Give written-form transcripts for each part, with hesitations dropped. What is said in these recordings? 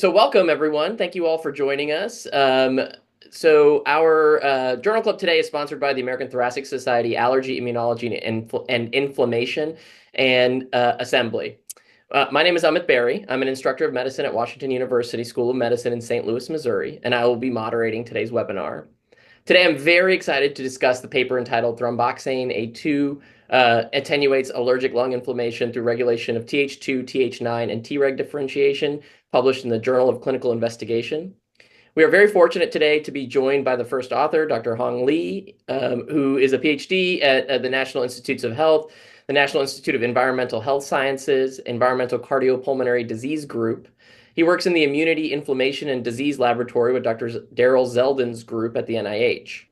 So welcome, everyone. Thank you all for joining us. So our journal club today is sponsored by the American Thoracic Society Allergy, Immunology, and Inflammation and Assembly. My name is Amit Berry. I'm an instructor of medicine at Washington University School of Medicine in St. Louis, Missouri, and I will be moderating today's webinar. Today, I'm very excited to discuss the paper entitled Thromboxane A2 Attenuates Allergic Lung Inflammation through Regulation of Th2 Th9 and Treg differentiation, published in the Journal of Clinical Investigation. We are very fortunate today to be joined by the first author, Dr. Hong Li, who is a PhD at the National Institutes of Health, the National Institute of Environmental Health Sciences, Environmental Cardiopulmonary Disease Group. He works in the Immunity, Inflammation, and Disease Laboratory with Dr. Daryl Zeldin's group at the NIH.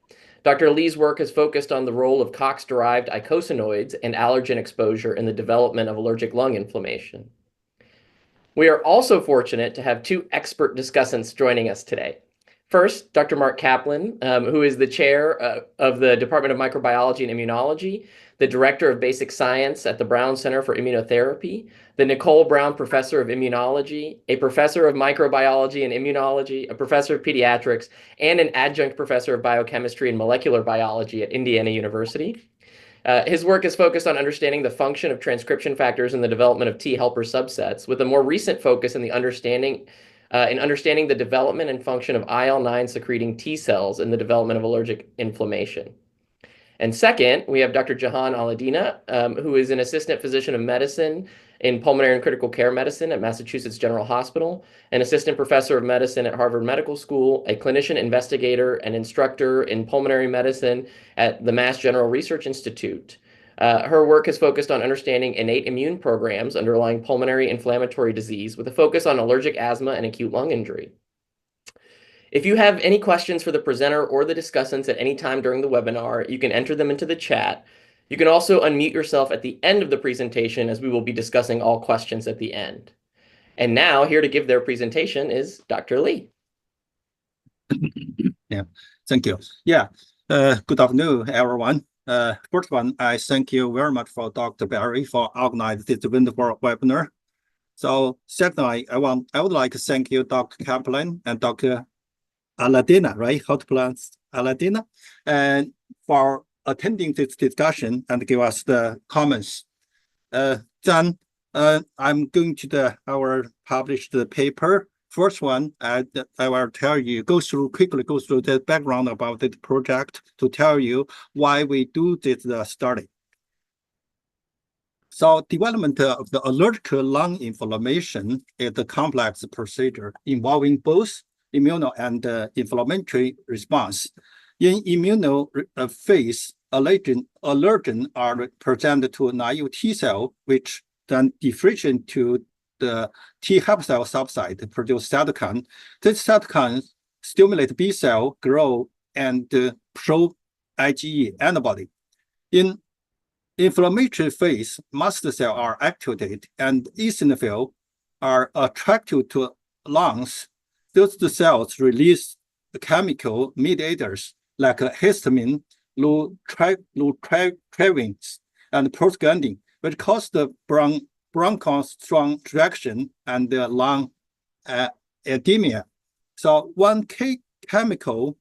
Dr. Li's work has focused on the role of COX-derived eicosanoids and allergen exposure in the development of allergic lung inflammation. We are also fortunate to have two expert discussants joining us today. First, Dr. Mark Kaplan, who is the chair of the Department of Microbiology and Immunology, the director of basic science at the Brown Center for Immunotherapy, the Nicole Brown Professor of Immunology, a professor of microbiology and immunology, a professor of pediatrics, and an adjunct professor of biochemistry and molecular biology at Indiana University. His work is focused on understanding the function of transcription factors in the development of T helper subsets, with a more recent focus in the understanding the development and function of IL-9 secreting T cells in the development of allergic inflammation. And second, we have Dr. Jehan Alladina, who is an assistant physician of medicine in pulmonary and critical care medicine at Massachusetts General Hospital, an assistant professor of medicine at Harvard Medical School, a clinician investigator and instructor in pulmonary medicine at the Mass General Research Institute. Her work is focused on understanding innate immune programs underlying pulmonary inflammatory disease with a focus on allergic asthma and acute lung injury. If you have any questions for the presenter or the discussants at any time during the webinar, you can enter them into the chat. You can also unmute yourself at the end of the presentation, as we will be discussing all questions at the end. And now, here to give their presentation is Dr. Li. Yeah, thank you. Yeah, good afternoon, everyone. First one, I thank you very much for Dr. Berry for organizing this wonderful webinar. So secondly, I would like to thank you, Dr. Kaplan and Dr. Alladina, right? How to pronounce Alladina, and for attending this discussion and give us the comments. Then I'm going to our published paper. First one, I will quickly go through the background about the project to tell you why we do this study. So development of the allergic lung inflammation is a complex procedure involving both immuno and inflammatory response. In immuno phase, allergen are presented to naive T cell, which then differentiate to the T helper cell subsite to produce cytokine. This cytokine stimulate B cell grow and pro IgE antibody. In inflammatory phase, mast cell are activated and eosinophil are attracted to lungs. Those cells release chemical mediators like histamine, lutravins, and prostaglandin, which cause the bronchoconstriction and the lung edema. So one chemical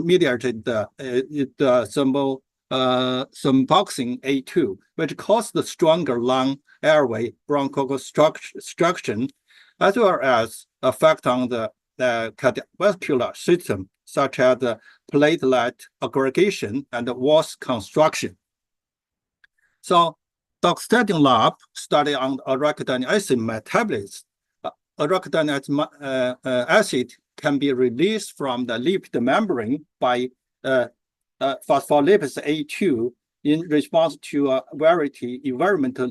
mediated thromboxane A2, which causes the stronger lung airway bronchoconstriction, as well as effect on the cardiovascular system, such as the platelet aggregation and the walls construction. So Dr. Stedin lab study on arachidonic acid metabolism. Arachidonic acid can be released from the lipid membrane by phospholipase A2 in response to a variety environmental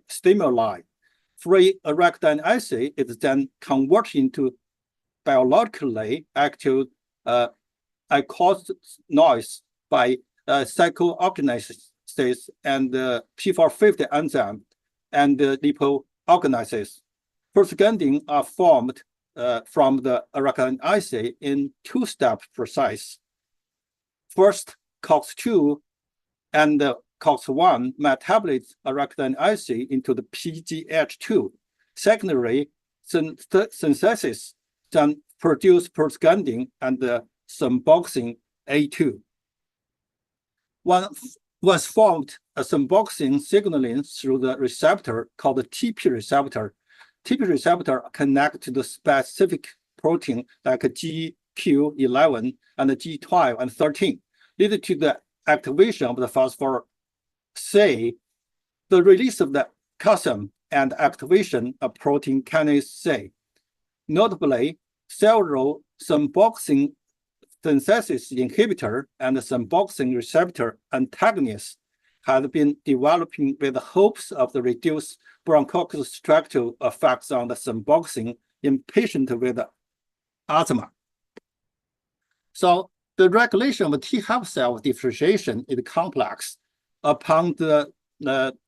stimuli. Free arachidonic acid is then converted into biologically active eicosanoids by cyclooxygenases and P450 enzyme and lipoorganases. Prostaglandin are formed from the arachidonic acid in two-step process. First, COX-2 and COX-1 metabolize arachidonic acid into the PGH2. Secondly, synthesis then produce prostaglandin and thromboxane A2. Was formed a thromboxane signaling through the receptor called the TP receptor. TP receptor connect to the specific protein like GQ11 and G12 and 13, leading to the activation of the phosphor C, the release of the calcium, and activation of protein kinase C. Notably, several thromboxane synthesis inhibitor and thromboxane receptor antagonists have been developing with the hopes of the reduced bronchoconstrictive effects on the thromboxane in patients with asthma. So the regulation of T helper cell differentiation is complex. Upon the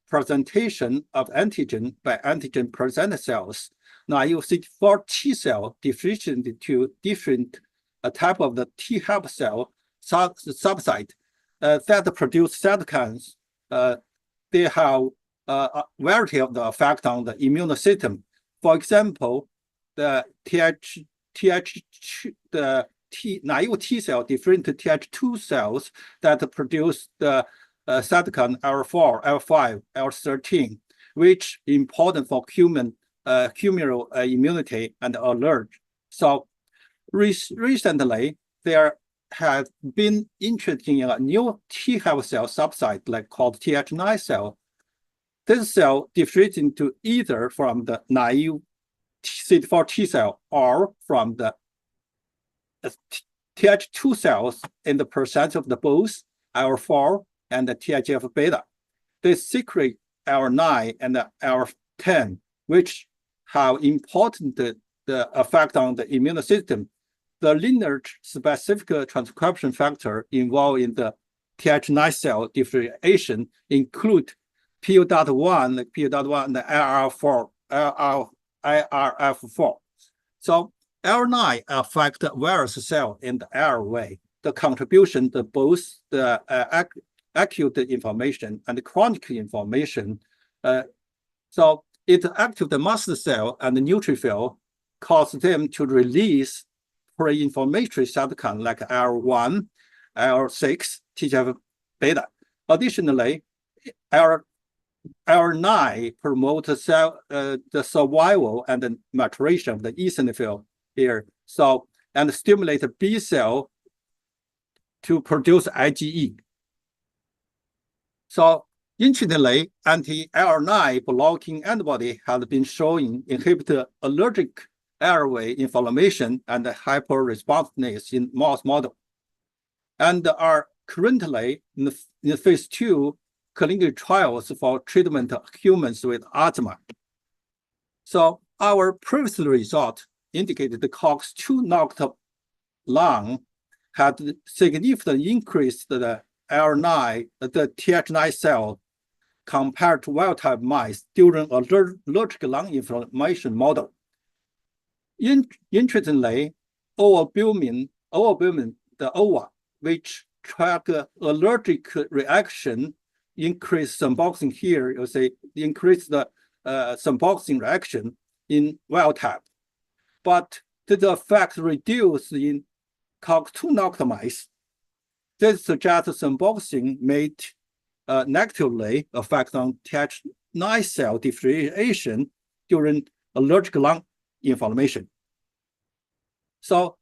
presentation of antigen by antigen presented cells, naive CD4 T cell differentiated into different type of the T helper cell subsite that produce cytokines. They have a variety of the effect on the immune system. For example, the naive T cell different Th2 cells that produce the cytokine L4, L5, L13, which is important for human humoral immunity and alert. So recently, there have been interest in a new T helper cell subsite like called Th9 cell. This cell differentiates into either from the naive CD4 T cell or from the Th2 cells in the presence of the both L4 and the TGF beta. They secrete L9 and L10, which have important the effect on the immune system. The lineage specific transcription factor involved in the Th9 cell differentiation include PO.1, and IRF4. So L9 affect various cell in the airway. The contribution to both the acute inflammation and chronic inflammation. So it activates the mast cell and the neutrophil, cause them to release pro-inflammatory cytokine like L1, L6, TGF beta. Additionally, L9 promotes cell, the survival and the maturation of the eosinophil here. So, and stimulate the B cell to produce IgE. So, interestingly, anti-L9 blocking antibody has been showing inhibit allergic airway inflammation and hyperresponsiveness in mouse model, and are currently in the phase 2 clinical trials for treatment of humans with asthma. So our previous result indicated the COX-2 knocked lung had significantly increased the L9, the Th9 cell compared to wild-type mice during allergic lung inflammation model. Interestingly, albumin, the OVA, which track allergic reaction, increase thromboxane here, you see, increase the thromboxane reaction in wild type. But the effect reduced in COX-2 knocked mice. This suggests thromboxane may negatively affect on Th9 cell differentiation during allergic lung inflammation. So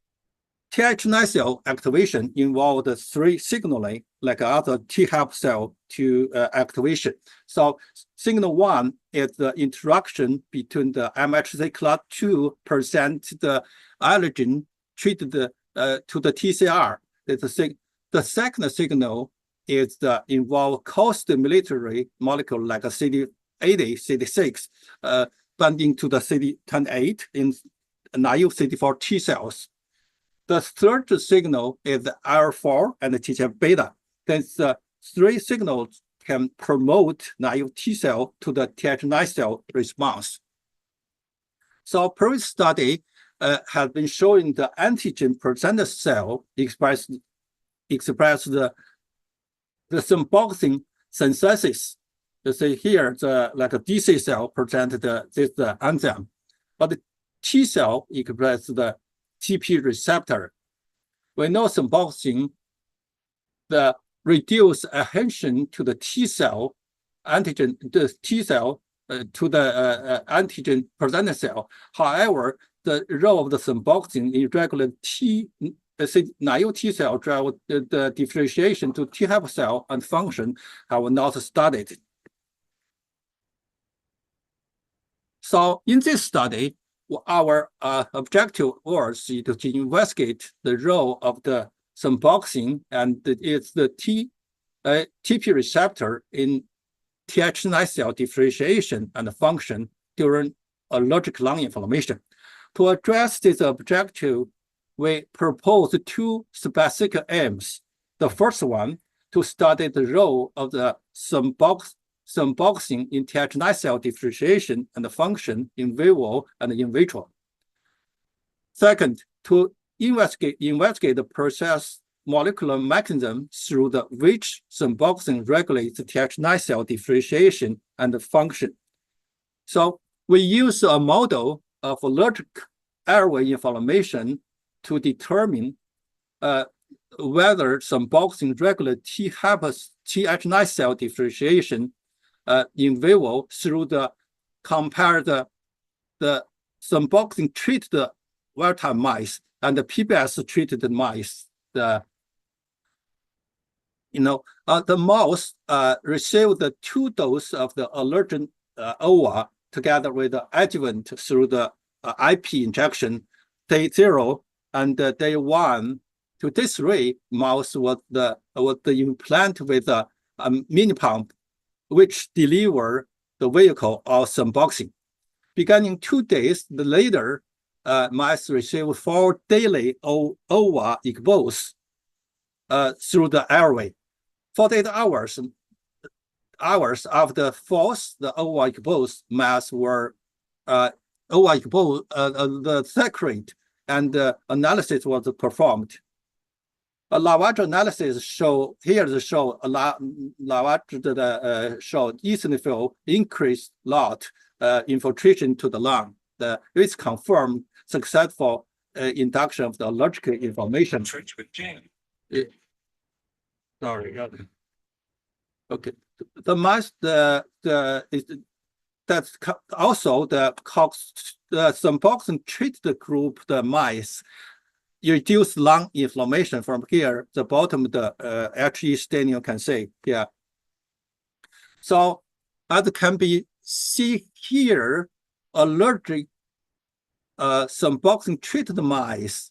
Th9 cell activation involved 3 signaling like other T helper cell to activation. So signal 1 is the interaction between the MHC class 2 present the allergen treated to the TCR. The second signal is the involved co-stimulatory molecule like a CD80, CD6, binding to the CD28 in naive CD4 T cells. The third signal is the IL4 and the TGF beta. These 3 signals can promote naive T cell to the Th9 cell response. So previous study has been showing the antigen presented cell express the thromboxane synthesis. You see here, like a DC cell presented this enzyme. But T cell express the TP receptor. We know symboxing the reduce adhesion to the T cell antigen, the T cell to the antigen presenting cell. However, the role of the symboxing in regular naive T cell drive the differentiation to T helper cell and function have not studied. So in this study, our objective was to investigate the role of the symboxing and it's the TP receptor in Th9 cell differentiation and function during allergic lung inflammation. To address this objective, we proposed two specific aims. The first one, to study the role of the symboxing in Th9 cell differentiation and function in vivo and in vitro. Second, to investigate the process molecular mechanism through which symboxing regulates Th9 cell differentiation and function. So we use a model of allergic airway inflammation to determine whether symboxing regulates Th9 cell differentiation in vivo through compare the symboxing treated wild-type mice and the PBS treated mice. The mouse received the 2 doses of the allergen OVA together with the adjuvant through the IP injection. Day 0 and day 1 to day 3, mouse was the implant with a mini pump, which deliver the vehicle of symboxing. Beginning 2 days later, mice received 4 daily OVA exposure through the airway. 48 hours after the 4th, the OVA exposure mice were OVA exposure the secret and analysis was performed. A lavage analysis show lavage showed eosinophil increased lot infiltration to the lung. It's confirmed successful induction of the allergic inflammation. Sorry. Okay. The mice that's also the symboxing treated group, the mice reduce lung inflammation from here. The bottom, the HE stain you can see here. So as can be seen here, allergic symboxing treated mice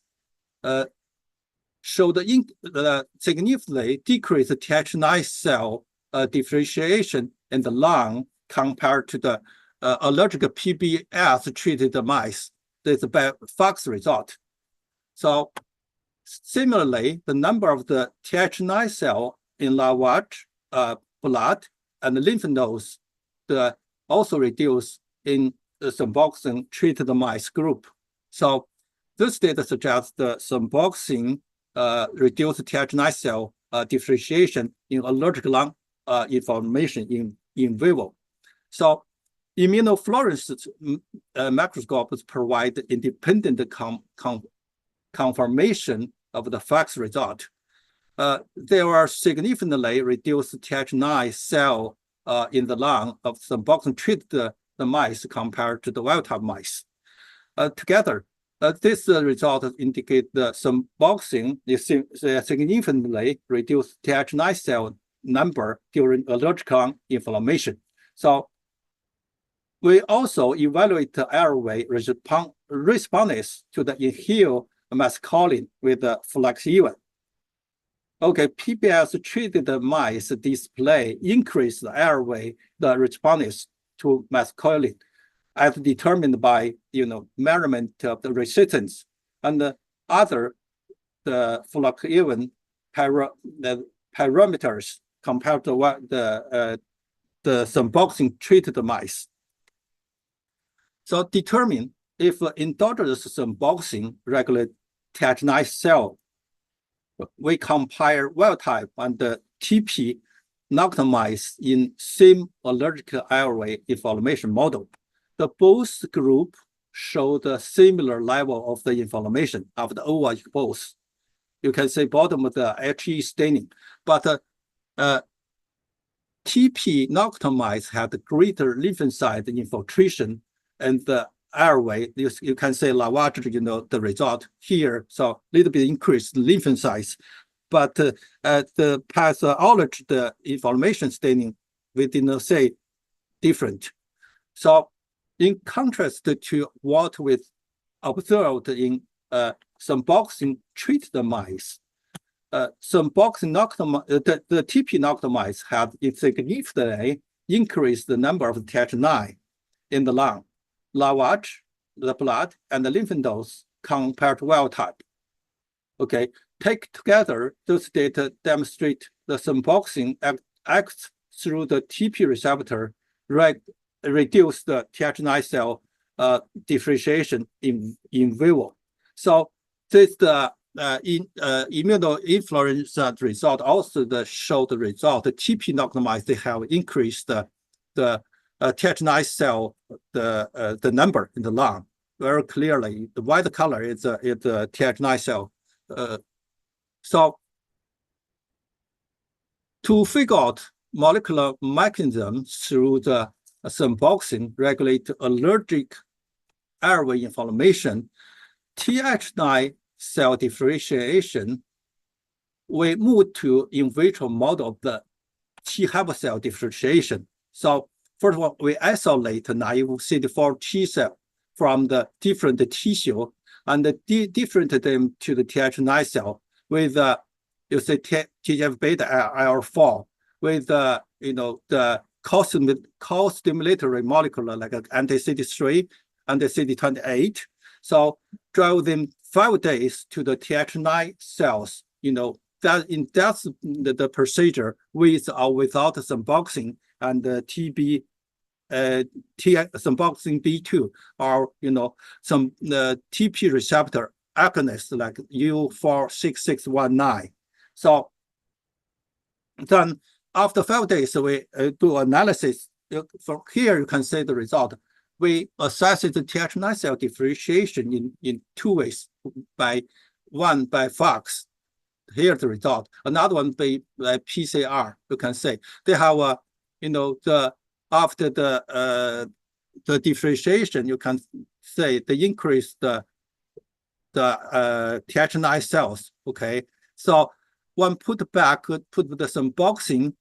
showed significantly decreased Th9 cell differentiation in the lung compared to the allergic PBS treated mice. This is a Fox result. So similarly, the number of the Th9 cell in lavage, blood, and lymph nodes also reduced in the symboxing treated mice group. So this data suggests the symboxing reduced Th9 cell differentiation in allergic lung inflammation in vivo. So immunofluorescence microscopes provide independent confirmation of the Fox result. There are significantly reduced Th9 cell in the lung of symboxing treated the mice compared to the wild-type mice. Together, this result indicate the symboxing is significantly reduced Th9 cell number during allergic lung inflammation. So we also evaluate the airway response to the inhaled mescaline with the fluoxetine. Okay, PBS treated mice display increased airway the response to mescaline as determined by measurement of the resistance and the fluoxetine parameters compared to what the symboxing treated mice. So determine if endogenous symboxing regulate Th9 cell. We compare wild type and the TP knocked mice in same allergic airway inflammation model. The both group show the similar level of the inflammation of the overexposed. You can see bottom of the HE staining, but TP nocturne mice had greater lymphocyte infiltration and the airway. You can say lavage, the result here. So little bit increased lymphocytes, but the pathology, the inflammation staining, we did not say different. So in contrast to what we observed in some boxing treated mice, some boxing nocturne, the TP nocturne mice had significantly increased the number of Th9 in the lung, lavage, the blood, and the lymph nodes compared to wild type. Okay, take together, those data demonstrate the symboxing acts through the TP receptor, reduce the Th9 cell differentiation in vivo. So this immunoinfluenza result also show the result. The TP nocturne mice, they have increased the Th9 cell, the number in the lung very clearly. The white color is the Th9 cell. So to figure out molecular mechanism through the symboxing regulate allergic airway inflammation, Th9 cell differentiation, we move to in vitro model of the T helper cell differentiation. So first of all, we isolate naive CD4 T cell from the different tissue and different them to the Th9 cell with you say TGF beta IL4 with the co-stimulatory molecule like anti-CD3 and the CD28. So drive them 5 days to the Th9 cells. That's the procedure with or without symboxing and TB symboxing B2 or some TP receptor agonists like U46619. So then after 5 days, we do analysis. From here, you can see the result. We assess the Th9 cell differentiation in 2 ways. One by Fox. Here's the result. Another one by PCR. You can say they have after the differentiation, you can say they increase the Th9 cells. Okay, so one put the symboxing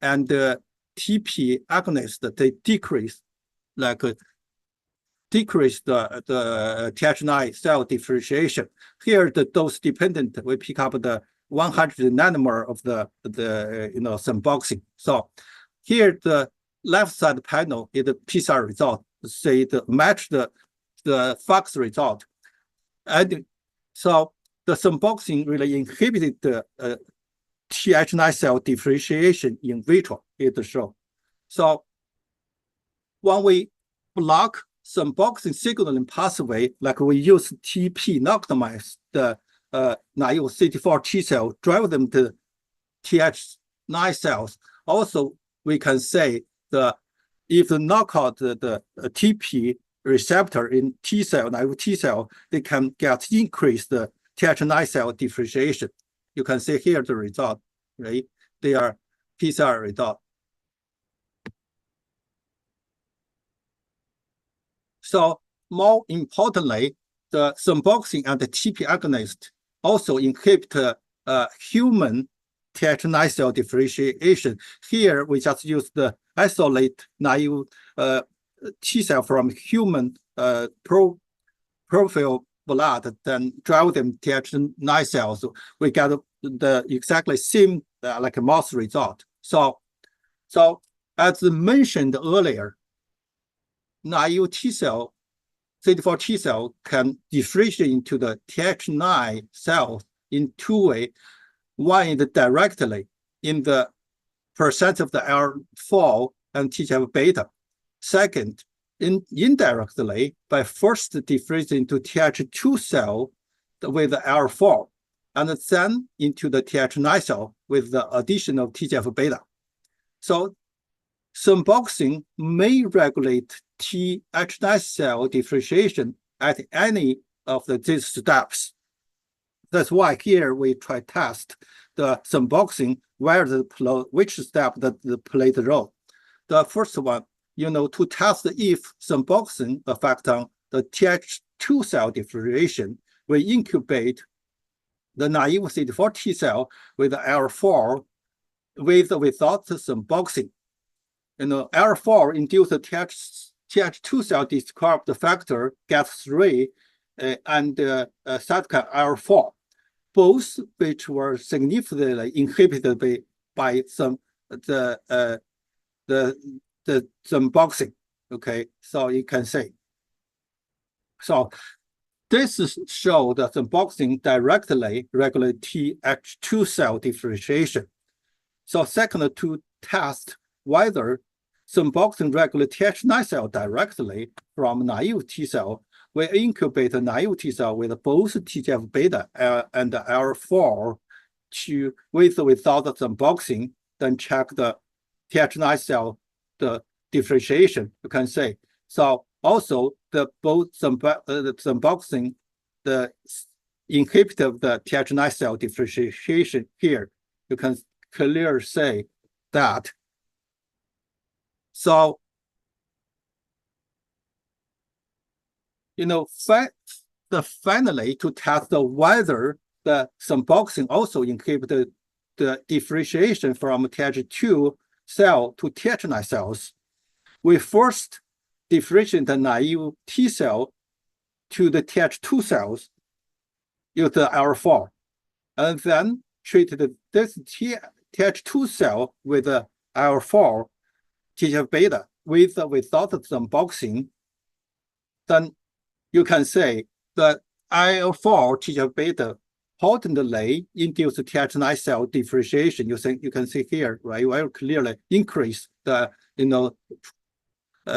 and the TP agonist, they decrease the Th9 cell differentiation. Here, the dose dependent, we pick up the 100 nanomolar of the symboxing. So here, the left side panel is the PCR result. Say match the Fox result, and so the symboxing really inhibited the Th9 cell differentiation in vitro. It shows. So when we block symboxing signaling pathway, like we use TP nocturne mice, the naive CD4 T cell, drive them to Th9 cells. Also, we can say if you knock out the TP receptor in T cell, naive T cell, they can get increased the Th9 cell differentiation. You can see here the result, right? They are PCR result. So more importantly, the symboxing and the TP agonist also inhibit human Th9 cell differentiation. Here, we just use the isolate naive T cell from human profile blood, then drive them Th9 cells. We get the exactly same like a mouse result. So as mentioned earlier, naive T cell, CD4 T cell can differentiate into the Th9 cells in 2 ways. One is directly in the percent of the IL4 and TGF beta. Second, indirectly by first differentiating into Th2 cell with the IL4, and then into the Th9 cell with the addition of TGF beta. So symboxing may regulate Th9 cell differentiation at any of these steps. That's why here we try test the sandboxing which step that play the role. The first one, to test if sandboxing affect on the Th2 cell differentiation, we incubate the naive CD4 T cell with L4 without sandboxing. L4 induced Th2 cell described factor GAT3 and cytokine L4, both which were significantly inhibited by the sandboxing. Okay, so you can say. So this shows that sandboxing directly regulates Th2 cell differentiation. So second, to test whether sandboxing regulates Th9 cell directly from naive T cell, we incubate a naive T cell with both TGF-beta and L4 without the sandboxing, then check the Th9 cell the differentiation. You can say. So also the sandboxing the inhibit of the Th9 cell differentiation here. You can clearly say that. So finally, to test whether the sandboxing also inhibited the differentiation from Th2 cell to Th9 cells, we first differentiate the naive T cell to the Th2 cells use the L4, and then treated this Th2 cell with the L4 TGF-beta without the sandboxing. Then you can say that IL4 TGF-beta potently induce Th9 cell differentiation. You can see here, right? Very clearly increase the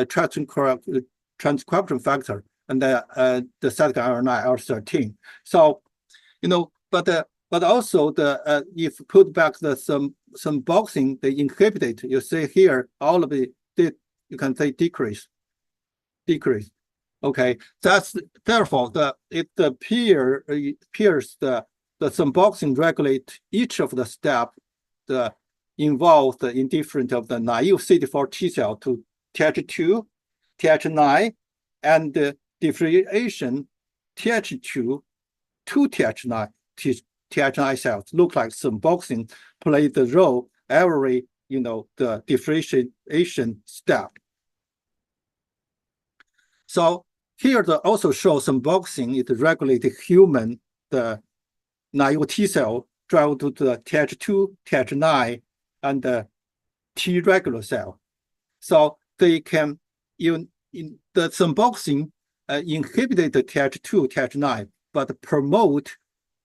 transcription factor and the cytokine RNA L13. So but also if put back the some boxing, they inhibited. You see here all of it you can say decrease. Okay, that's therefore it appears the sandboxing regulate each of the step involved in different of the naive CD4 T cell to Th2, Th9, and differentiation Th2 to Th9 cells. Look like sandboxing play the role every the differentiation step. So here they also show sandboxing it regulated human the naive T cell drive to the Th2, Th9, and the T regular cell. So they can in the sandboxing inhibit the Th2, Th9, but promote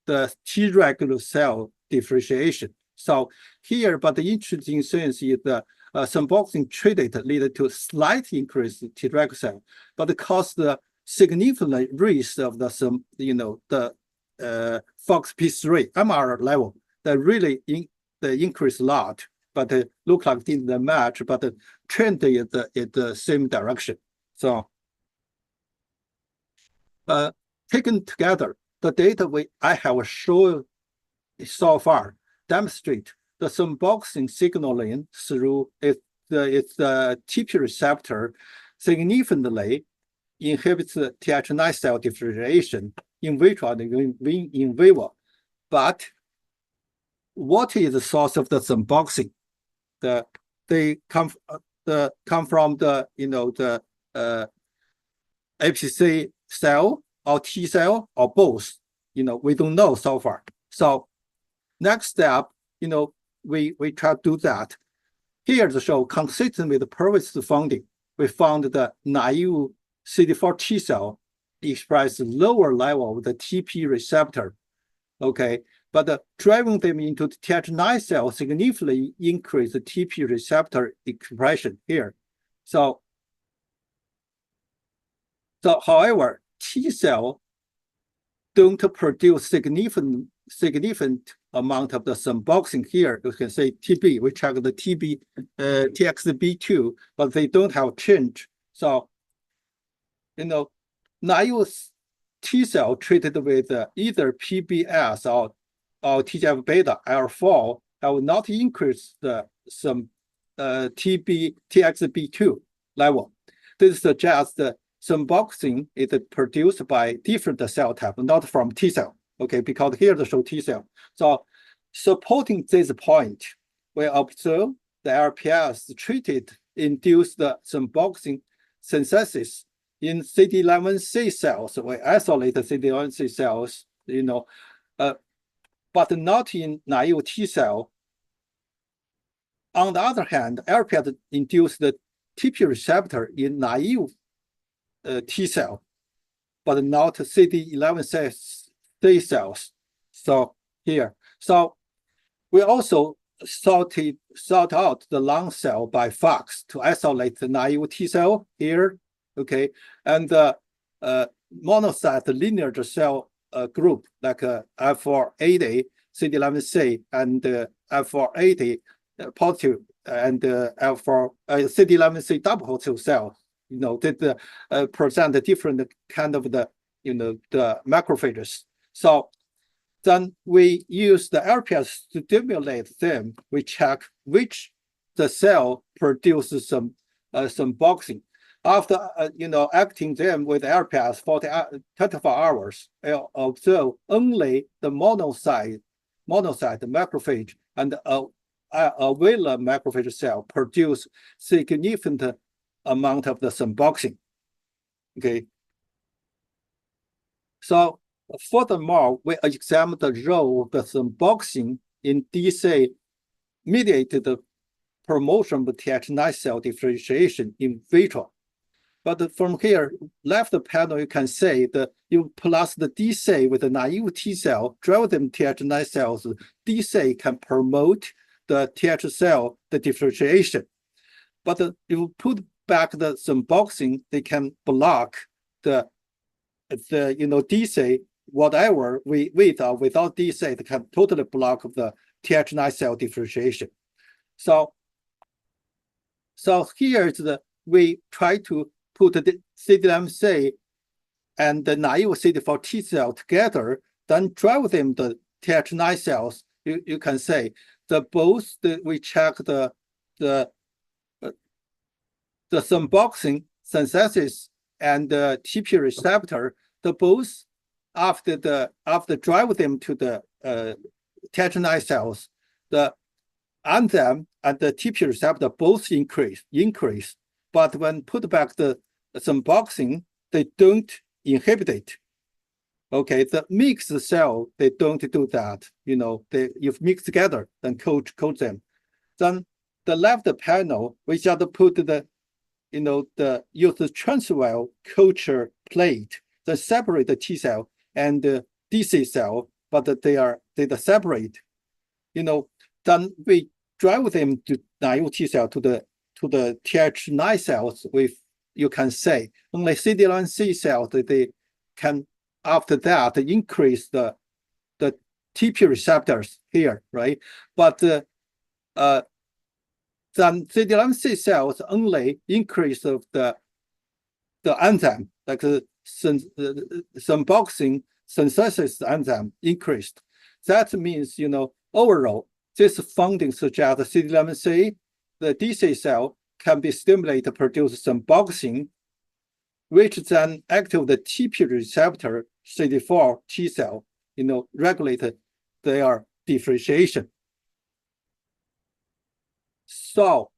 the T regular cell differentiation. So here, but the interesting thing is the sandboxing treated lead to slight increase in T regular cell, but cause the significant risk of the FOXP3 MR level that really increase a lot, but it look like didn't match, but the trend is the same direction. So taken together, the data I have shown so far demonstrate the sandboxing signaling through its TP receptor significantly inhibits the Th9 cell differentiation in vitro and in vivo. But what is the source of the sandboxing? They come from the APC cell or T cell or both. We don't know so far. So next step, we try to do that. Here to show consistent with the previous finding, we found the naive CD4 T cell express lower level of the TP receptor. Okay, but driving them into the Th9 cell significantly increase the TP receptor expression here. So however, T cell don't produce significant amount of the sandboxing here. You can say TB, we check the TB, TXB2, but they don't have change. So naive T cell treated with either PBS or TGF-beta L4 have not increased some TXB2 level. This suggests that some boxing is produced by different cell type, not from T cell. Okay, because here they show T cell. So supporting this point, we observe the LPS treated induced some boxing synthesis in CD11C cells. We isolate the CD11C cells, but not in naive T cell. On the other hand, LPS induced the TP receptor in naive T cell, but not CD11C cells. So here, so we also sort out the lung cell by FOX to isolate the naive T cell here, okay, and the monocyte lineage cell group like F480, CD11C, and F480 positive, and F4 CD11C double positive cell, that present different kind of the macrophages. So then we use the LPS to stimulate them. We check which the cell produces some boxing. After acting them with LPS for 24 hours, I observe only the monocyte macrophage and a alveolar macrophage cell produce significant amount of the boxing. Okay. So furthermore, we examine the role of the boxing in DC mediated promotion of Th9 cell differentiation in vitro. But from here, left panel, you can say that you plus the DC with the naive T cell, drive them Th9 cells, DC can promote the Th cell, the differentiation. But if you put back some boxing, they can block the DC, whatever with or without DC, they can totally block the Th9 cell differentiation. So here is we try to put the CD11C and the naive CD4 T cell together, then drive them the Th9 cells. You can say we check the boxing synthesis and the TP receptor. Both after drive them to the Th9 cells, the enzyme and the TP receptor both increase. But when put back some boxing, they don't inhibit it. Okay, the mixed cell, they don't do that. You mix together, then coat them. Then the left panel, we just put use the transwell culture plate that separate the T cell and the DC cell, but they separate. Then we drive them to naive T cell to the Th9 cells. You can say only CD11C cells they can after that increase the TP receptors here, right? But then CD11C cells only increase of the enzyme, like some boxing synthesis enzyme increased. That means, overall, this finding suggests CD11C, the DC cell, can be stimulated to produce some boxing, which then activate the TP receptor CD4 T cell, regulate their differentiation. So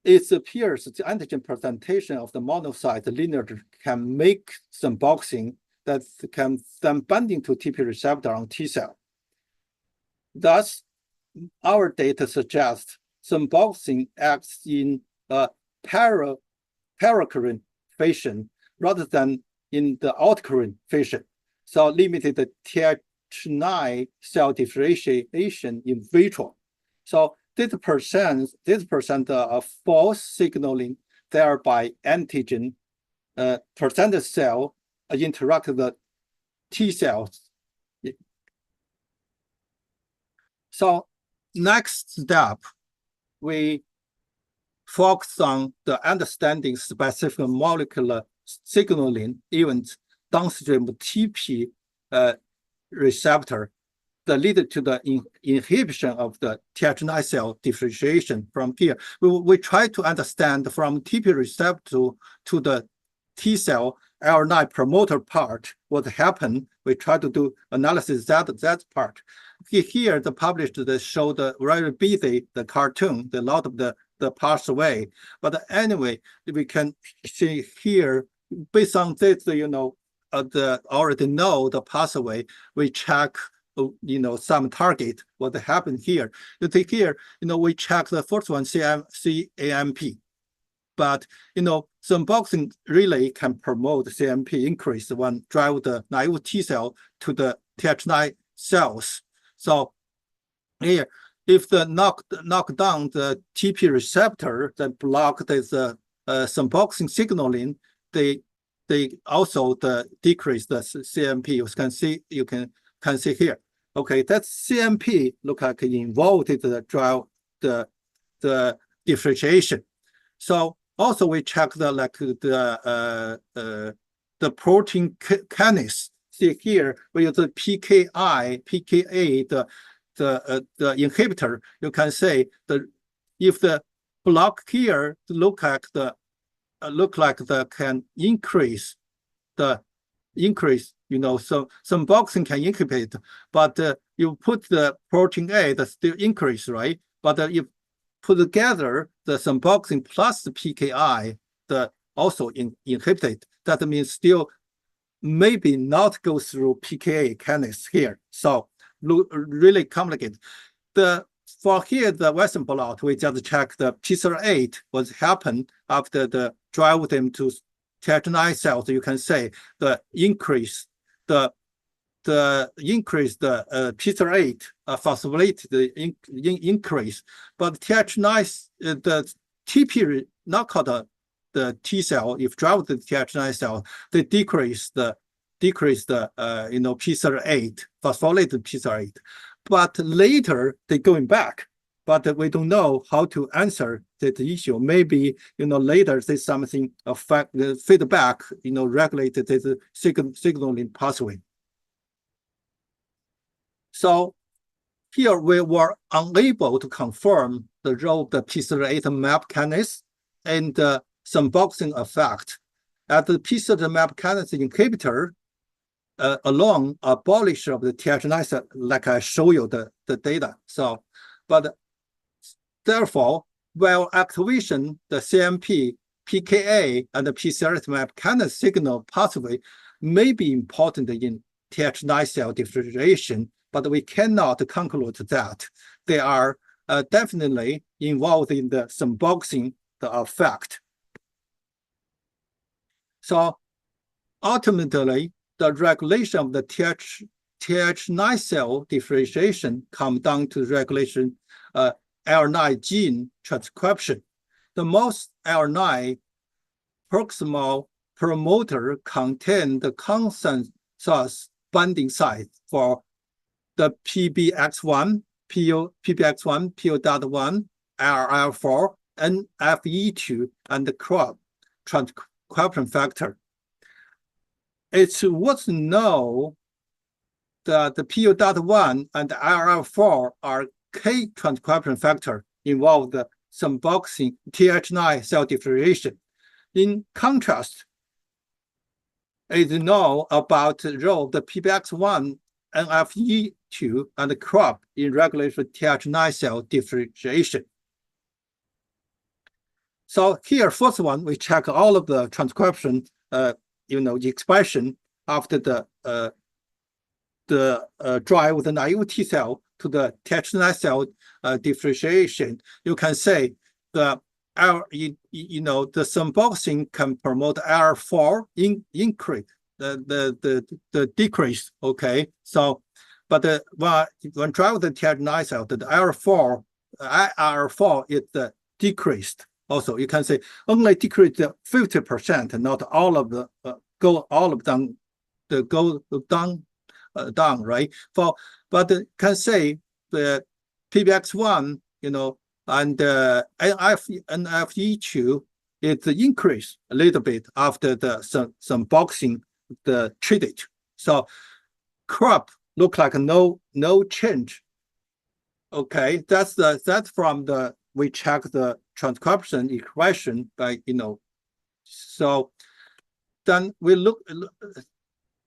it appears the antigen presentation of the monocyte lineage can make some boxing that can then binding to TP receptor on T cell. Thus, our data suggests some boxing acts in a paracurrent fashion rather than in the outcurrent fashion. So limited the Th9 cell differentiation in vitro. So this percent of false signaling, thereby antigen percentage cell interact with the T cells. So next step, we focus on the understanding specific molecular signaling events downstream TP receptor that lead to the inhibition of the Th9 cell differentiation from here. We try to understand from TP receptor to the T cell L9 promoter part what happened. We try to do analysis that part. Here the published they show the very busy the cartoon, the lot of the pass away. But anyway, we can see here based on this, already know the pathway. We check some target what happened here. You take here, we check the first one CAMP. But some boxing really can promote CMP increase when drive the naive T cell to the Th9 cells. So here, if the knock down the TP receptor that block this some boxing signaling, they also decrease the CMP. You can see here. Okay, that's CMP look like involved in the drive the differentiation. So also we check the protein kinase. See here we use the pKa the inhibitor. You can say if the block here look like the can increase so some boxing can inhibit, but you put the protein A that still increase, right? But if put together the some boxing plus the pKi also inhibited, that means still maybe not go through pKa kinase here. So really complicated. For here the Western blot, we just check the Th2 what happened after the drive them to Th9 cells. You can say the increase the Th2 phosphorylate the increase, but Th9 the TP not called the T cell. If drive the Th9 cell, they decrease the Th2 phosphorylated Th2, but later they going back. But we don't know how to answer that issue. Maybe later there's something affect the feedback, regulated the signaling pathway. So here we were unable to confirm the role of the Th2 MAP kinase and some boxing effect. At the Th2 MAP kinase inhibitor alone abolish of the Th9 cell, like I show you the data. So, but therefore, while activation, the CMP, pKa, and the Th2 MAP kinase signal pathway may be important in Th9 cell differentiation, but we cannot conclude that they are definitely involved in the some boxing the effect. So ultimately, the regulation of the Th9 cell differentiation come down to regulation L9 gene transcription. The most L9 proximal promoter contain the consensus binding site for the PBX1, PO.1, LL4, NFE2, and the CROP transcription factor. It's worth to know that the PO.1 and LL4 are key transcription factor involved some boxing Th9 cell differentiation. In contrast, it is known about the role of the PBX1, NFE2, and the CROP in regulation Th9 cell differentiation. So here, first one, we check all of the transcription, expression after the drive with the naive T cell to the Th9 cell differentiation. You can say the some boxing can promote L4 increase the decrease. Okay, so but when drive the Th9 cell, the L4 is decreased. Also, you can say only decrease 50%, not all of the go down, right? But can say the PBX1, and NFE2 it increased a little bit after some boxing the treated. So crop look like no change. Okay, that's from we check the transcription expression by so then we look.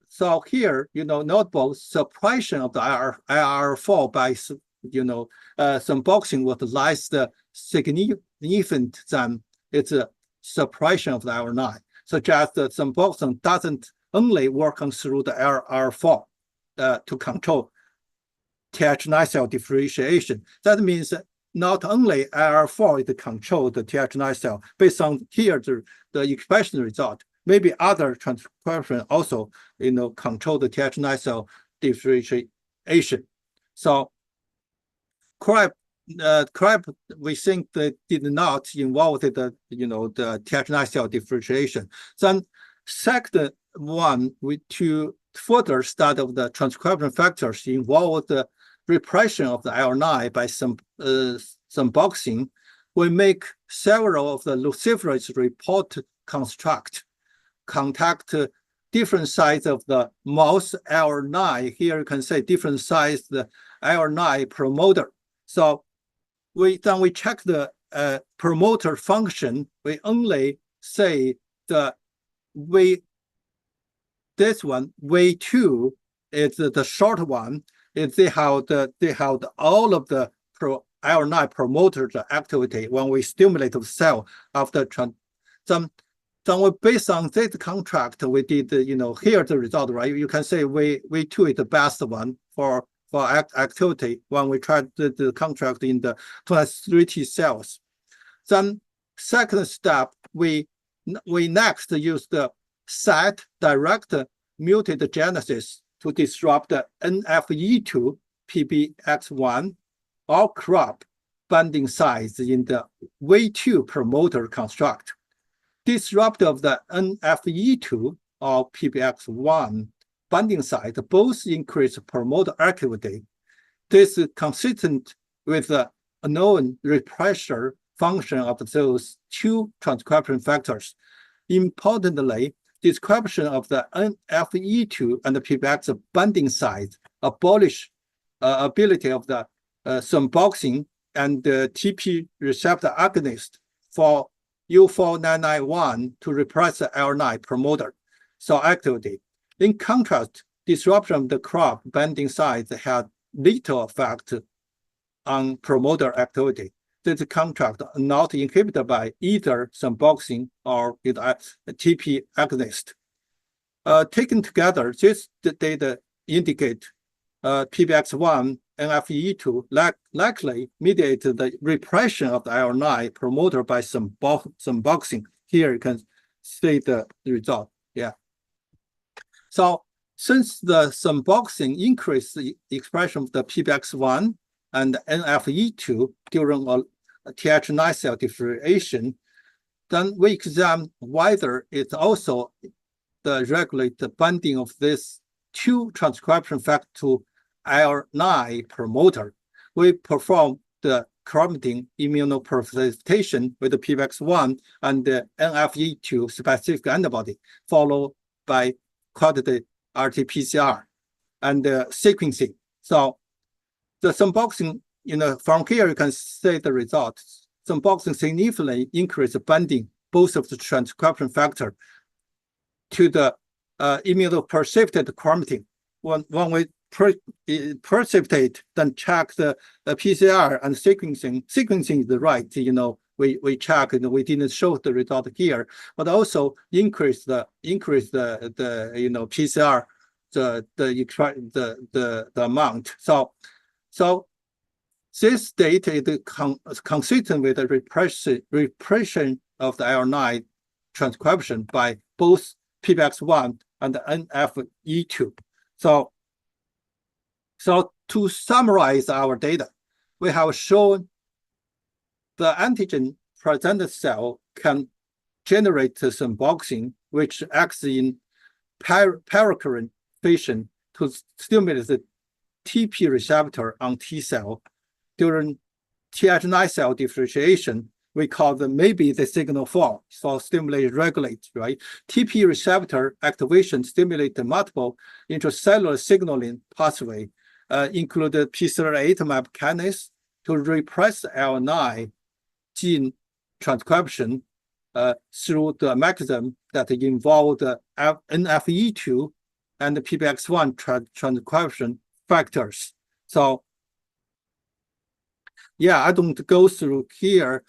So here, notable suppression of the IR4 by some boxing was less significant than its suppression of the IR9, suggests that some boxing doesn't only work through the IR4 to control Th9 cell differentiation. That means not only IR4 is control the Th9 cell based on here the expression result. Maybe other transcription also, control the Th9 cell differentiation. So CRIB, we think that did not involve the Th9 cell differentiation. Then second one, to further study of the transcription factors involved the repression of the IL9 by some boxing, we make several of the luciferase report construct contact different sides of the mouse IL9. Here you can say different size the IL9 promoter. So we check the promoter function. We only say this one V2 is the short one. They have all of the IL9 promoters activity when we stimulate the cell after So based on this contract, we did, here's the result, right? You can say V2 is the best one for activity when we tried the contract in the 23 cells. Then second step, we next use the set direct mutagenesis to disrupt the NFE2 PBX1 or crop binding sites in the V2 promoter construct. Disrupt of the NFE2 or PBX1 binding site both increase promoter activity. This is consistent with the known repressor function of those two transcription factors. Importantly, description of the NFE2 and the PBX binding site abolish ability of the thrombosine and the TP receptor agonist for U4991 to repress the L9 promoter cell activity. In contrast, disruption of the crop binding sites had little effect on promoter activity. This contrast not inhibited by either thrombosine or TP agonist. Taken together, this data indicate PBX1 NFE2 likely mediated the repression of the IL9 promoter by some boxing. Here you can see the result. Yeah. So since the boxing increased the expression of the PBX1 and NFE2 during a Th9 cell differentiation, then we examine whether it also regulate the binding of this two transcription factor to IL9 promoter. We perform the chromatin immunoprecipitation with the PBX1 and the NFE2 specific antibody, followed by quantitative RT-PCR and sequencing. So the thrombosine, from here you can see the results. Thrombosine significantly increase binding both of the transcription factor to the immunoprecipitate chromatin. When we precipitate, then check the PCR and sequencing. Sequencing is right, we check, we didn't show the result here, but also increase the PCR the amount. So this data is consistent with the repression of the IL9 transcription by both PBX1 and NFE2. So to summarize our data, we have shown the antigen presented cell can generate thrombosine, which acts in pericurrent fashion to stimulate the TP receptor on T cell. During Th9 cell differentiation, we call them maybe the signal for stimulate regulate, right? TP receptor activation stimulate the multiple intracellular signaling pathway, include P38 MAP kinase to repress L9 gene transcription through the mechanism that involve the NFE2 and the PBX1 transcription factors. So yeah, I don't go through here.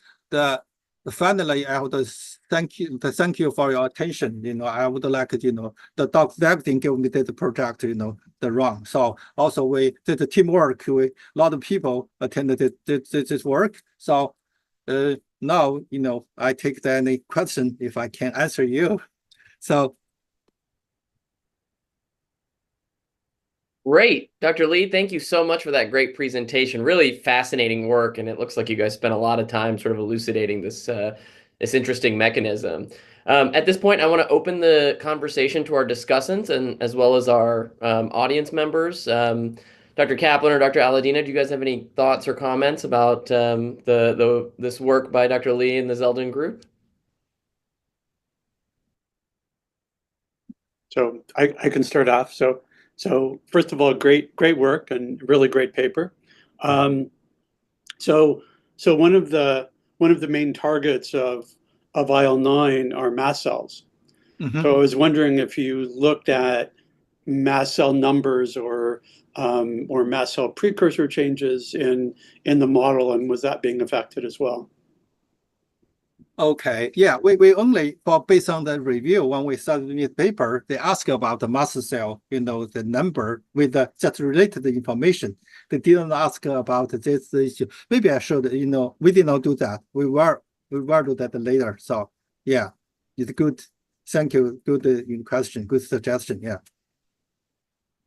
Finally, I would thank you for your attention. I would like, the Dr. Zagdin gave me this project, the run. So also we did the teamwork. A lot of people attended this work. So now, I take any question if I can answer you. So. Great. Dr. Li, thank you so much for that great presentation. Really fascinating work, and it looks like you guys spent a lot of time sort of elucidating this interesting mechanism. At this point, I want to open the conversation to our discussants and as well as our audience members. Dr. Kaplan or Dr. Alladina, do you guys have any thoughts or comments about this work by Dr. Li and the Zeldin group? So I can start off. So first of all, great work and really great paper. So one of the main targets of IL-9 are mast cells. Mm-hmm. So I was wondering if you looked at mast cell numbers or mast cell precursor changes in the model, and was that being affected as well? Okay, yeah, we only, based on the review, when we started the paper, they ask about the mast cell, the number with the just related information. They didn't ask about this issue. Maybe I should, we did not do that. We will do that later. So yeah, it's good. Thank you. Good question. Good suggestion. Yeah.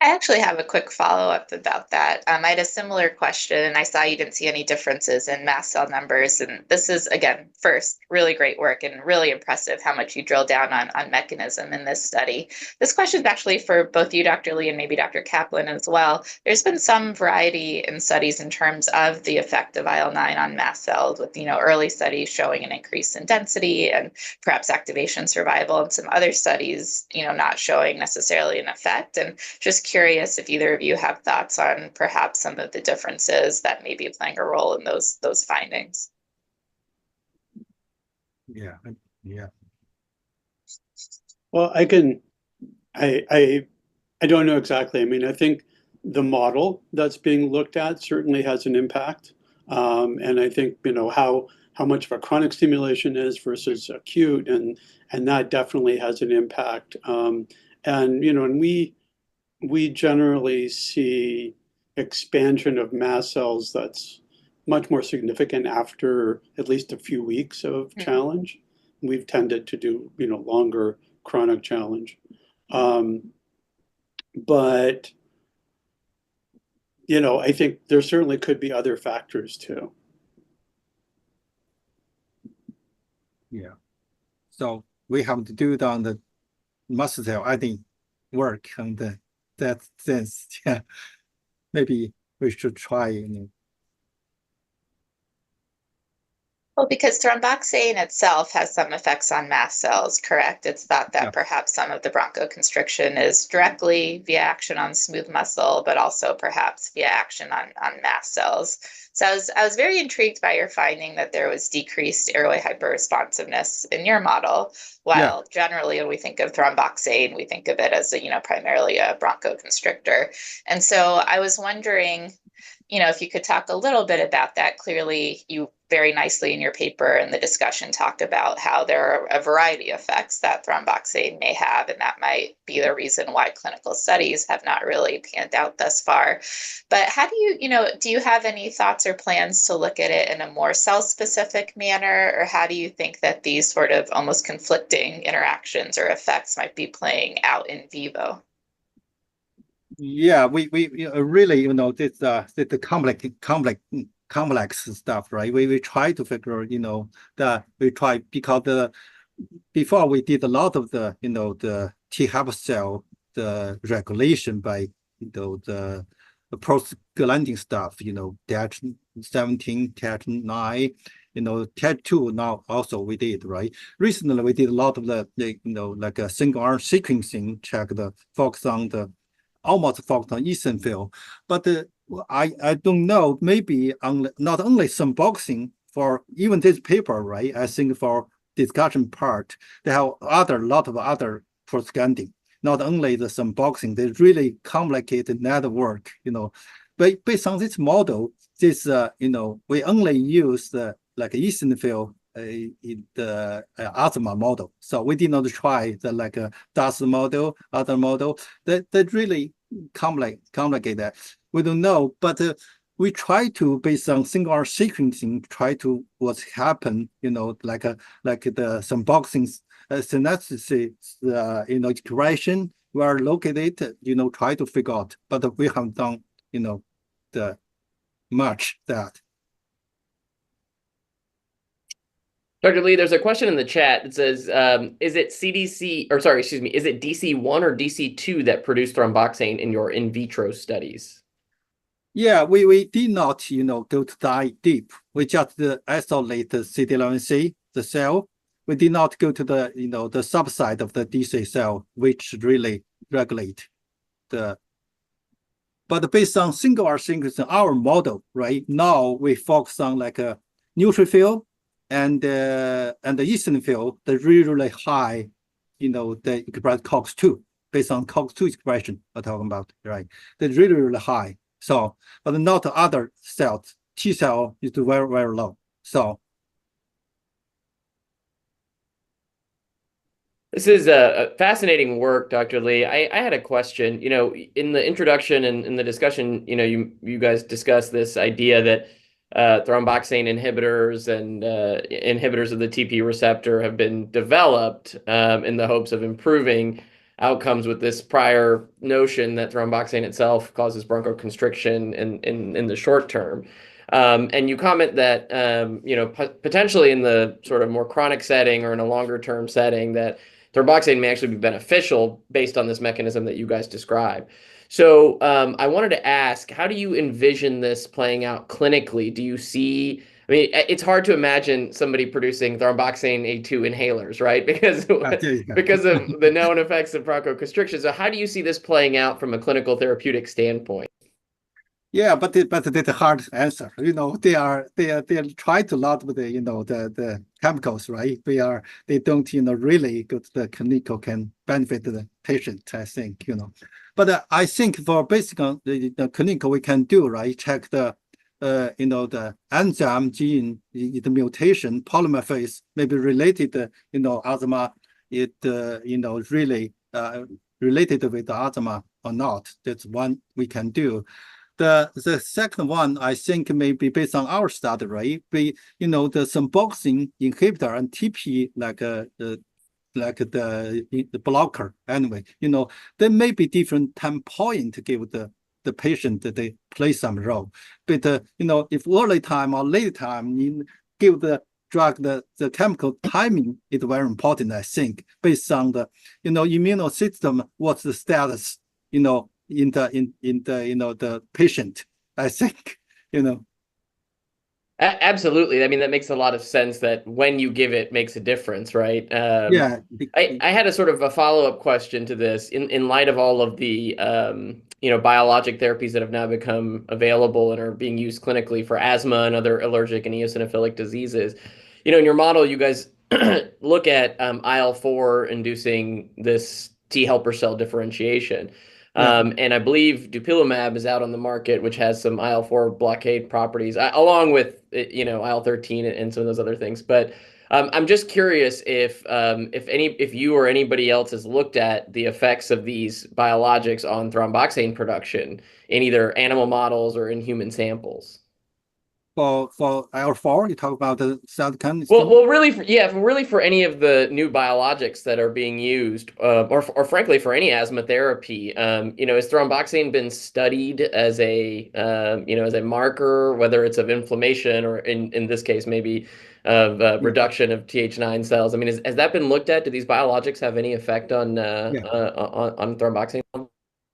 I actually have a quick follow-up about that. I had a similar question, and I saw you didn't see any differences in mast cell numbers. And this is, again, first, really great work and really impressive how much you drill down on mechanism in this study. This question is actually for both you, Dr. Li, and maybe Dr. Kaplan as well. There's been some variety in studies in terms of the effect of IL-9 on mast cells, with early studies showing an increase in density and perhaps activation survival, and some other studies not showing necessarily an effect. And just curious if either of you have thoughts on perhaps some of the differences that may be playing a role in those findings. Yeah. Well, I don't know exactly. I mean, I think the model that's being looked at certainly has an impact, and I think how much of a chronic stimulation is versus acute, and that definitely has an impact. And we generally see expansion of mast cells that's much more significant after at least a few weeks of challenge. We've tended to do, longer chronic challenge. But, I think there certainly could be other factors too. Yeah. So we have to do it on the mast cell, I think, work on that sense. Yeah. Maybe we should try, Well, because thromboxane itself has some effects on mast cells, correct? It's thought that perhaps some of the bronchoconstriction is directly via action on smooth muscle, but also perhaps via action on mast cells. So I was very intrigued by your finding that there was decreased airway hyperresponsiveness in your model, while generally when we think of thromboxane, we think of it as primarily a bronchoconstrictor. And so I was wondering, if you could talk a little bit about that. Clearly, you very nicely in your paper and the discussion talked about how there are a variety of effects that thromboxane may have, and that might be the reason why clinical studies have not really panned out thus far. But how do you have any thoughts or plans to look at it in a more cell-specific manner, or how do you think that these sort of almost conflicting interactions or effects might be playing out in vivo? Yeah, we really, this the complex stuff, right? We try to figure, because before we did a lot of the, the T helper cell, the regulation by, the prostaglandin stuff, Th17, Th9, Th2 now also we did, right? Recently we did a lot of like a single arm sequencing, almost focused on eosinophil. But I don't know, maybe not only some boxing for even this paper, right? I think for discussion part, they have lot of other proscanding. Not only the some boxing, they really complicated network, But based on this model, we only use the like eosinophil in the asthma model. So we did not try the like dust model, other model. That really complicate that. We don't know, but we try to, based on single arm sequencing, try to what's happen, like some boxing synthesis, expression were located, try to figure out, but we haven't done, the much that. Dr. Lee, there's a question in the chat that says, is it is it DC1 or DC2 that produced thromboxane in your in vitro studies? Yeah, we did not, go to dive deep. We just isolate the CD11C, the cell. We did not go to the, the subside of the DC cell, which really regulate but based on single arm sequencing, our model, right now we focus on like a neutrophil and the eosinophil, the really high, they express COX-2 based on COX-2 expression we're talking about, right? They're really high. So, but not other cells. T cell is very, very low. So. This is a fascinating work, Dr. Lee. I had a question. In the introduction and in the discussion, you guys discussed this idea that thromboxane inhibitors and inhibitors of the TP receptor have been developed in the hopes of improving outcomes with this prior notion that thromboxane itself causes bronchoconstriction in the short term. And you comment that, potentially in the sort of more chronic setting or in a longer term setting that thromboxane may actually be beneficial based on this mechanism that you guys describe. So I wanted to ask, how do you envision this playing out clinically? Do you see, it's hard to imagine somebody producing thromboxane A2 inhalers, right? Because of the known effects of bronchoconstriction. So how do you see this playing out from a clinical therapeutic standpoint? Yeah, but it's a hard answer. They try to lot with the chemicals, right? They don't really go to the clinical can benefit the patient, I think, But I think for basic the clinical we can do, right? Check the the enzyme gene, the mutation, polymer phase may be related, asthma, it really related with the asthma or not. That's one we can do. The second one, I think, may be based on our study, right? The some boxing inhibitor and TP the blocker anyway. There may be different time point to give the patient that they play some role. But if early time or late time, you give the drug the chemical timing is very important, I think, based on the immune system, what's the status, in the patient, I think, Absolutely. That makes a lot of sense that when you give it makes a difference, right? Yeah. I had a sort of a follow-up question to this in light of all of the biologic therapies that have now become available and are being used clinically for asthma and other allergic and eosinophilic diseases. In your model, you guys look at IL-4 inducing this T helper cell differentiation. And I believe dupilumab is out on the market, which has some IL-4 blockade properties, along with IL-13 and some of those other things. But I'm just curious if you or anybody else has looked at the effects of these biologics on thromboxane production in either animal models or in human samples. For IL-4, you talk about the cytokine. Well, really for any of the new biologics that are being used, or frankly for any asthma therapy, has thromboxane been studied as a marker, whether it's of inflammation or in this case maybe of reduction of Th9 cells? Has that been looked at? Do these biologics have any effect on thromboxane?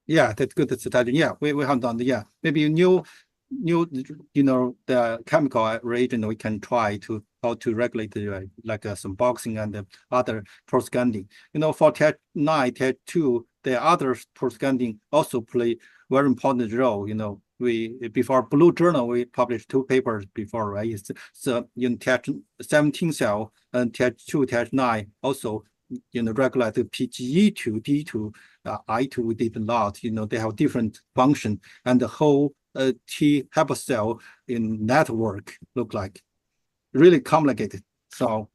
Yeah, that's good. That's study. Yeah, we have done. Yeah, maybe new new, the chemical reagent we can try to how to regulate the, like some boxing and the other prostaglandin. For Th9, Th2, the other prostaglandin also play very important role. We before Blue Journal we published 2 papers before, right? It's in Th17 cell and Th2, Th9 also regulate the Pge2, D2, I2 did not. They have different function, and the whole T helper cell in network look like really complicated. So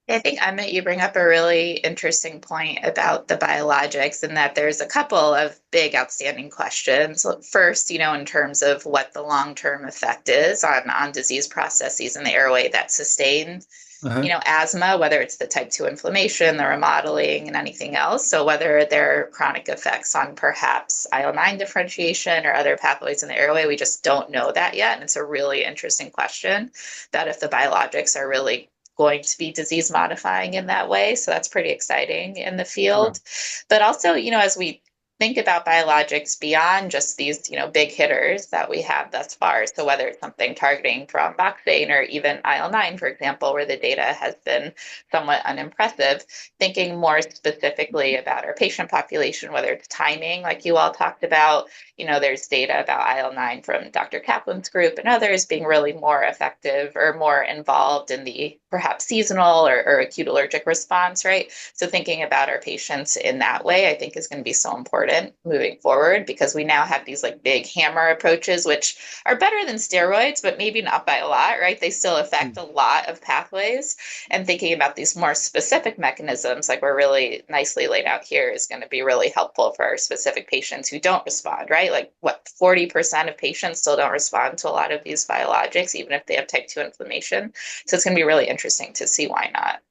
I think, Emmett, you bring up a really interesting point about the biologics, and that there's a couple of big outstanding questions. First, in terms of what the long-term effect is on disease processes in the airway that sustain asthma, whether it's the type 2 inflammation, the remodeling, and anything else. So whether there are chronic effects on perhaps IL-9 differentiation or other pathways in the airway, we just don't know that yet. And it's a really interesting question, that if the biologics are really going to be disease modifying in that way. So that's pretty exciting in the field. But also, as we think about biologics beyond just these, big hitters that we have thus far. So whether it's something targeting thromboxane or even IL-9, for example, where the data has been somewhat unimpressive, thinking more specifically about our patient population, whether it's timing, like you all talked about, there's data about IL-9 from Dr. Kaplan's group and others being really more effective or more involved in the perhaps seasonal or acute allergic response, right? So thinking about our patients in that way, I think is going to be so important moving forward, because we now have these like big hammer approaches, which are better than steroids, but maybe not by a lot, right? They still affect a lot of pathways. And thinking about these more specific mechanisms, like we're really nicely laid out here, is going to be really helpful for our specific patients who don't respond, right? Like 40% of patients still don't respond to a lot of these biologics, even if they have type 2 inflammation. So it's going to be really interesting to see why not.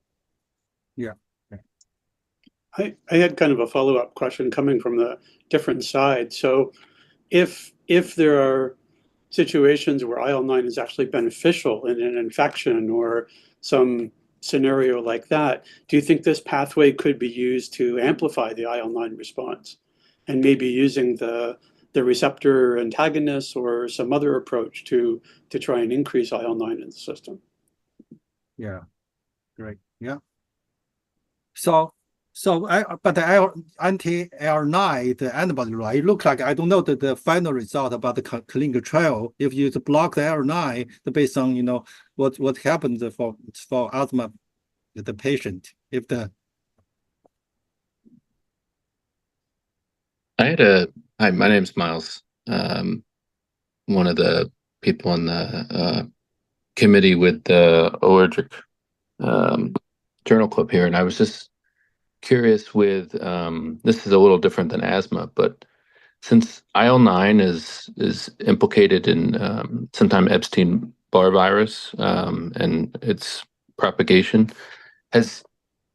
Yeah. I had kind of a follow-up question coming from the different side. So if there are situations where IL-9 is actually beneficial in an infection or some scenario like that, do you think this pathway could be used to amplify the IL-9 response, and maybe using the receptor antagonists or some other approach to try and increase IL-9 in the system? Yeah, great. Yeah. But the anti-L9, the antibody, right? It looks like, I don't know the final result about the clinical trial. If you block the L9, based on what happens for asthma, the patient, if the Hi, my name's Miles. One of the people on the committee with the allergic journal club here, and I was just curious with this is a little different than asthma, but since IL-9 is implicated in sometimes Epstein-Barr virus and its propagation, has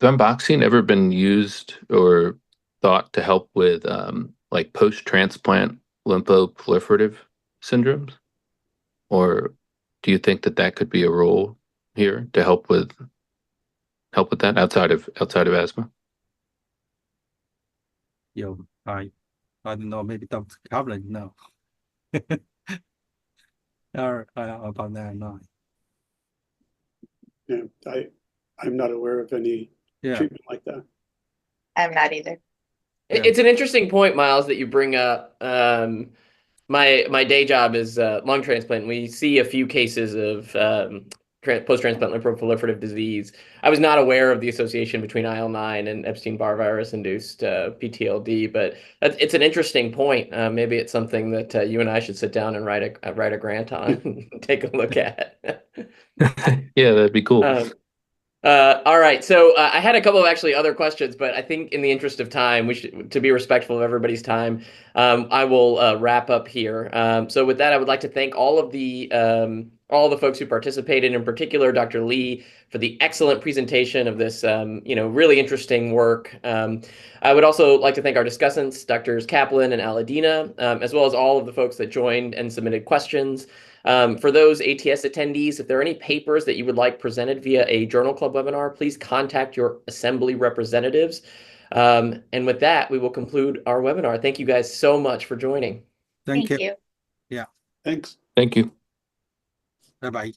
thromboxane ever been used or thought to help with like post-transplant lymphoproliferative syndromes? Or do you think that could be a role here to help with that outside of asthma? I don't know, maybe Dr. Kaplan, no. Or about that, no. Yeah, I'm not aware of any treatment like that. I'm not either. It's an interesting point, Miles, that you bring up. My day job is lung transplant. We see a few cases of post-transplant lymphoproliferative disease. I was not aware of the association between IL-9 and Epstein-Barr virus-induced PTLD, but it's an interesting point. Maybe it's something that you and I should sit down and write a grant on and take a look at. Yeah, that'd be cool. All right, so I had a couple of actually other questions, but I think in the interest of time, to be respectful of everybody's time, I will wrap up here. So with that, I would like to thank all the folks who participated, in particular Dr. Lee, for the excellent presentation of this really interesting work. I would also like to thank our discussants, Drs. Kaplan and Alladina, as well as all of the folks that joined and submitted questions. For those ATS attendees, if there are any papers that you would like presented via a Journal Club webinar, please contact your assembly representatives. And with that, we will conclude our webinar. Thank you guys so much for joining. Thank you. you. Thanks. Thank you. Bye bye.